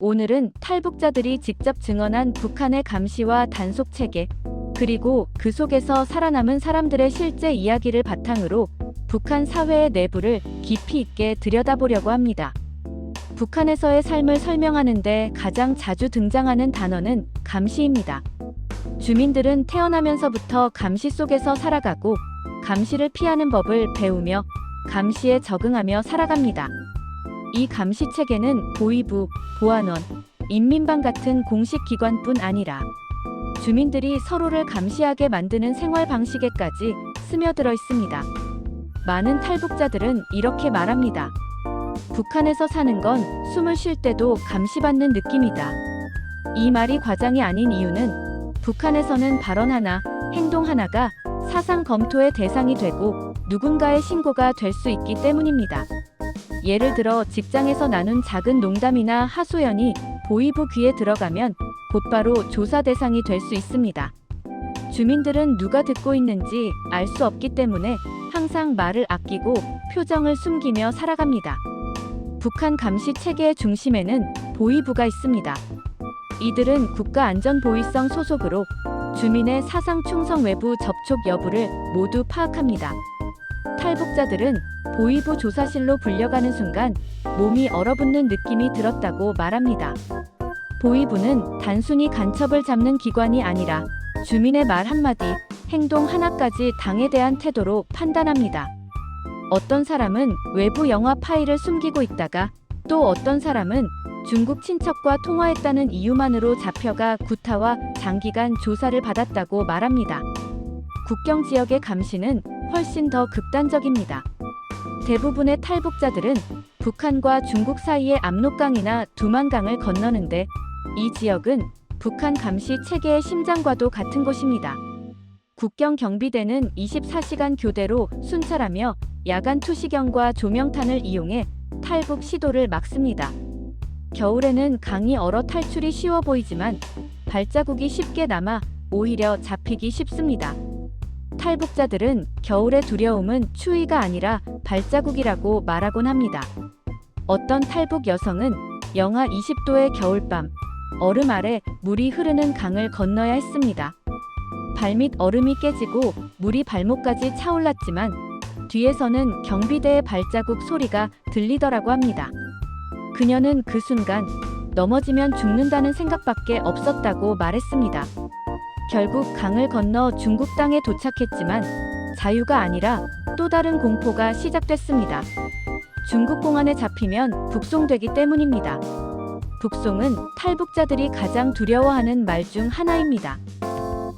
오늘은 탈북자들이 직접 증언한 북한의 감시와 단속 체계, 그리고 그 속에서 살아남은 사람들의 실제 이야기를 바탕으로 북한 사회의 내부를 깊이 있게 들여다보려고 합니다. 북한에서의 삶을 설명하는데 가장 자주 등장하는 단어는 감시입니다. 주민들은 태어나면서부터 감시 속에서 살아가고 감시를 피하는 법을 배우며 감시에 적응하며 살아갑니다. 이 감시 체계는 보위부, 보안원, 인민방 같은 공식 기관뿐 아니라 주민들이 서로를 감시하게 만드는 생활 방식에까지 스며들어 있습니다. 많은 탈북자들은 이렇게 말합니다. 북한에서 사는 건 숨을 쉴 때도 감시받는 느낌이다. 이 말이 과장이 아닌 이유는 북한에서는 발언 하나, 행동 하나가 사상 검토의 대상이 되고 누군가의 신고가 될 수 있기 때문입니다. 예를 들어 직장에서 나눈 작은 농담이나 하소연이 보위부 귀에 들어가면 곧바로 조사 대상이 될 수 있습니다. 주민들은 누가 듣고 있는지 알 수 없기 때문에 항상 말을 아끼고 표정을 숨기며 살아갑니다. 북한 감시 체계의 중심에는 보위부가 있습니다. 이들은 국가안전보위성 소속으로 주민의 사상 충성 외부 접촉 여부를 모두 파악합니다. 탈북자들은 보위부 조사실로 불려가는 순간 몸이 얼어붙는 느낌이 들었다고 말합니다. 보위부는 단순히 간첩을 잡는 기관이 아니라 주민의 말 한마디, 행동 하나까지 당에 대한 태도로 판단합니다. 어떤 사람은 외부 영화 파일을 숨기고 있다가 또 어떤 사람은 중국 친척과 통화했다는 이유만으로 잡혀가 구타와 장기간 조사를 받았다고 말합니다. 국경 지역의 감시는 훨씬 더 극단적입니다. 대부분의 탈북자들은 북한과 중국 사이의 압록강이나 두만강을 건너는데 이 지역은 북한 감시 체계의 심장과도 같은 곳입니다. 국경 경비대는 24시간 교대로 순찰하며 야간 투시경과 조명탄을 이용해 탈북 시도를 막습니다. 겨울에는 강이 얼어 탈출이 쉬워 보이지만 발자국이 쉽게 남아 오히려 잡히기 쉽습니다. 탈북자들은 겨울의 두려움은 추위가 아니라 발자국이라고 말하곤 합니다. 어떤 탈북 여성은 영하 20도의 겨울밤, 얼음 아래 물이 흐르는 강을 건너야 했습니다. 발밑 얼음이 깨지고 물이 발목까지 차올랐지만 뒤에서는 경비대의 발자국 소리가 들리더라고 합니다. 그녀는 그 순간 넘어지면 죽는다는 생각밖에 없었다고 말했습니다. 결국 강을 건너 중국 땅에 도착했지만 자유가 아니라 또 다른 공포가 시작됐습니다. 중국 공안에 잡히면 북송되기 때문입니다. 북송은 탈북자들이 가장 두려워하는 말 중 하나입니다.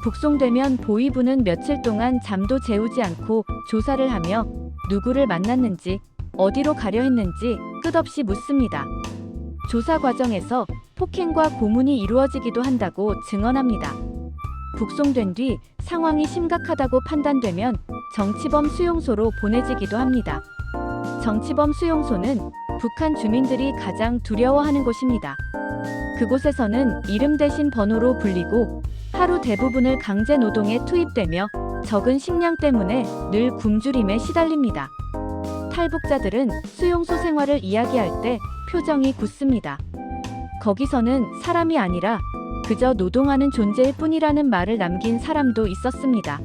북송되면 보위부는 며칠 동안 잠도 재우지 않고 조사를 하며 누구를 만났는지, 어디로 가려 했는지 끝없이 묻습니다. 조사 과정에서 폭행과 고문이 이루어지기도 한다고 증언합니다. 북송된 뒤 상황이 심각하다고 판단되면 정치범 수용소로 보내지기도 합니다. 정치범 수용소는 북한 주민들이 가장 두려워하는 곳입니다. 그곳에서는 이름 대신 번호로 불리고 하루 대부분을 강제 노동에 투입되며 적은 식량 때문에 늘 굶주림에 시달립니다. 탈북자들은 수용소 생활을 이야기할 때 표정이 굳습니다. 거기서는 사람이 아니라 그저 노동하는 존재일 뿐이라는 말을 남긴 사람도 있었습니다.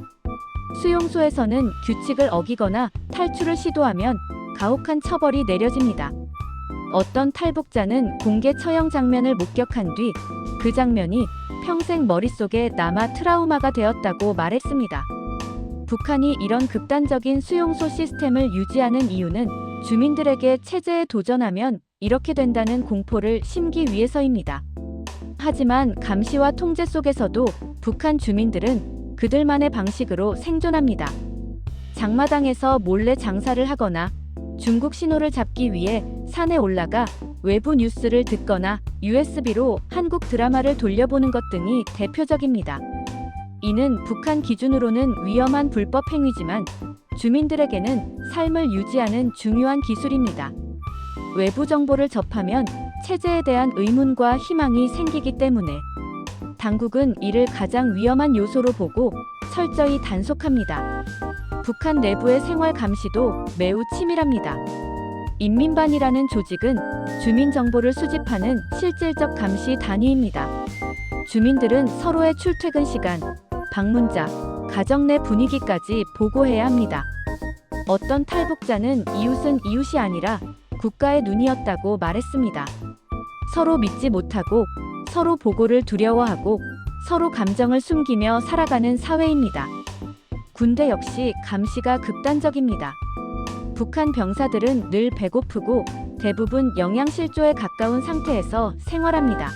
수용소에서는 규칙을 어기거나 탈출을 시도하면 가혹한 처벌이 내려집니다. 어떤 탈북자는 공개 처형 장면을 목격한 뒤 그 장면이 평생 머릿속에 남아 트라우마가 되었다고 말했습니다. 북한이 이런 극단적인 수용소 시스템을 유지하는 이유는 주민들에게 체제에 도전하면 이렇게 된다는 공포를 심기 위해서입니다. 하지만 감시와 통제 속에서도 북한 주민들은 그들만의 방식으로 생존합니다. 장마당에서 몰래 장사를 하거나 중국 신호를 잡기 위해 산에 올라가 외부 뉴스를 듣거나 USB로 한국 드라마를 돌려보는 것 등이 대표적입니다. 이는 북한 기준으로는 위험한 불법 행위지만 주민들에게는 삶을 유지하는 중요한 기술입니다. 외부 정보를 접하면 체제에 대한 의문과 희망이 생기기 때문에 당국은 이를 가장 위험한 요소로 보고 철저히 단속합니다. 북한 내부의 생활 감시도 매우 치밀합니다. 인민반이라는 조직은 주민 정보를 수집하는 실질적 감시 단위입니다. 주민들은 서로의 출퇴근 시간, 방문자, 가정 내 분위기까지 보고해야 합니다. 어떤 탈북자는 이웃은 이웃이 아니라 국가의 눈이었다고 말했습니다. 서로 믿지 못하고 서로 보고를 두려워하고 서로 감정을 숨기며 살아가는 사회입니다. 군대 역시 감시가 극단적입니다. 북한 병사들은 늘 배고프고 대부분 영양실조에 가까운 상태에서 생활합니다.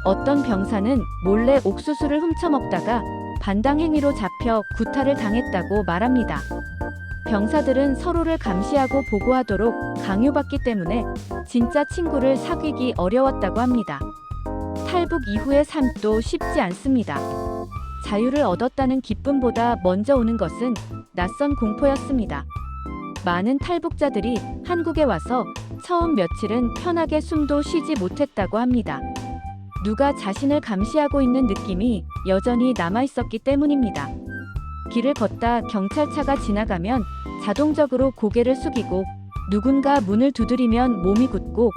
어떤 병사는 몰래 옥수수를 훔쳐먹다가 반당행위로 잡혀 구타를 당했다고 말합니다. 병사들은 서로를 감시하고 보고하도록 강요받기 때문에 진짜 친구를 사귀기 어려웠다고 합니다. 탈북 이후의 삶도 쉽지 않습니다. 자유를 얻었다는 기쁨보다 먼저 오는 것은 낯선 공포였습니다. 많은 탈북자들이 한국에 와서 처음 며칠은 편하게 숨도 쉬지 못했다고 합니다. 누가 자신을 감시하고 있는 느낌이 여전히 남아있었기 때문입니다. 길을 걷다 경찰차가 지나가면 자동적으로 고개를 숙이고 누군가 문을 두드리면 몸이 굳고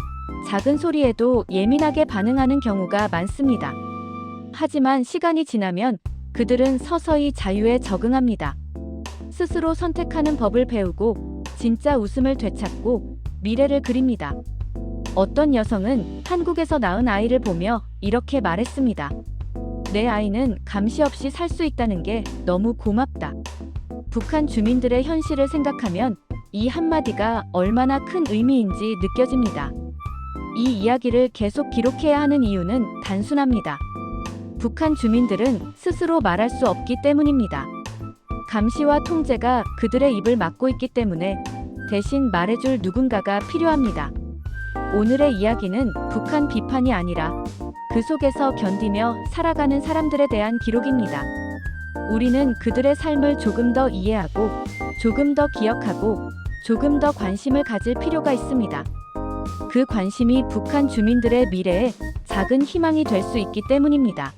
작은 소리에도 예민하게 반응하는 경우가 많습니다. 하지만 시간이 지나면 그들은 서서히 자유에 적응합니다. 스스로 선택하는 법을 배우고 진짜 웃음을 되찾고 미래를 그립니다. 어떤 여성은 한국에서 낳은 아이를 보며 이렇게 말했습니다. 내 아이는 감시 없이 살 수 있다는 게 너무 고맙다. 북한 주민들의 현실을 생각하면 이 한마디가 얼마나 큰 의미인지 느껴집니다. 이 이야기를 계속 기록해야 하는 이유는 단순합니다. 북한 주민들은 스스로 말할 수 없기 때문입니다. 감시와 통제가 그들의 입을 막고 있기 때문에 대신 말해줄 누군가가 필요합니다. 오늘의 이야기는 북한 비판이 아니라 그 속에서 견디며 살아가는 사람들에 대한 기록입니다. 우리는 그들의 삶을 조금 더 이해하고 조금 더 기억하고 조금 더 관심을 가질 필요가 있습니다. 그 관심이 북한 주민들의 미래에 작은 희망이 될 수 있기 때문입니다.